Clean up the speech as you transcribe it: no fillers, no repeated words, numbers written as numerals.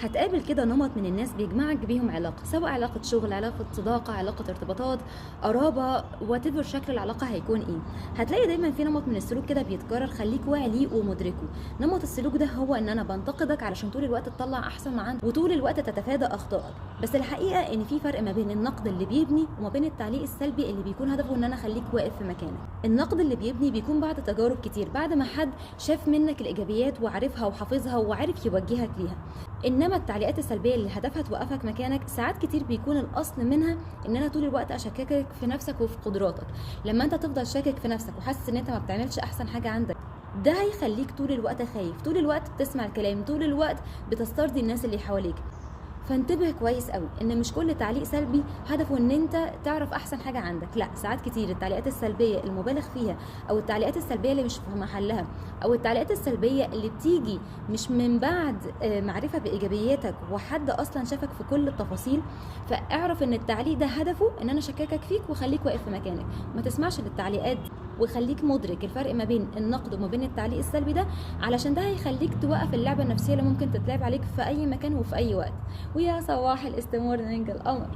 هتقابل كده نمط من الناس بيجمعك بيهم علاقة، سواء علاقة شغل، علاقة صداقة، علاقة ارتباطات، قرابة، whatever شكل العلاقة هيكون ايه. هتلاقي دايما في نمط من السلوك كده بيتكرر، خليك واعي ليه ومدركه. نمط السلوك ده هو ان انا بنتقدك علشان طول الوقت تطلع احسن ما عندك، وطول الوقت تتفادى اخطائك. بس الحقيقة ان في فرق ما بين النقد اللي بيبني وما بين التعليق السلبي اللي بيكون هدفه ان انا اخليك واقف في مكانك. النقد اللي بيبني بيكون بعد تجارب كتير، بعد ما حد شاف منك الايجابيات وعارفها وحافظها وعارف يوجهك ليها. انما التعليقات السلبيه اللي هدفها توقفك مكانك ساعات كتير بيكون الاصل منها ان انا طول الوقت اشككك في نفسك وفي قدراتك. لما انت تفضل شاكك في نفسك وحاسس ان انت ما بتعملش احسن حاجه عندك، ده هيخليك طول الوقت خايف، طول الوقت بتسمع الكلام، طول الوقت بتسترضي الناس اللي حواليك. فانتبه كويس قوي ان مش كل تعليق سلبي هدفه ان انت تعرف احسن حاجه عندك. لا، ساعات كتير التعليقات السلبيه المبالغ فيها، او التعليقات السلبيه اللي مش في محلها، او التعليقات السلبيه اللي بتيجي مش من بعد معرفه بايجابياتك وحد اصلا شافك في كل التفاصيل، فاعرف ان التعليق ده هدفه ان انا اشككك فيك وخليك واقف في مكانك. ما تسمعش للتعليقات دي، وخليك مدرك الفرق ما بين النقد وما بين التعليق السلبي ده، علشان ده هيخليك توقف اللعبه النفسيه اللي ممكن تتلعب عليك في اي مكان وفي اي وقت. ويا صباح الاستمرار القمر.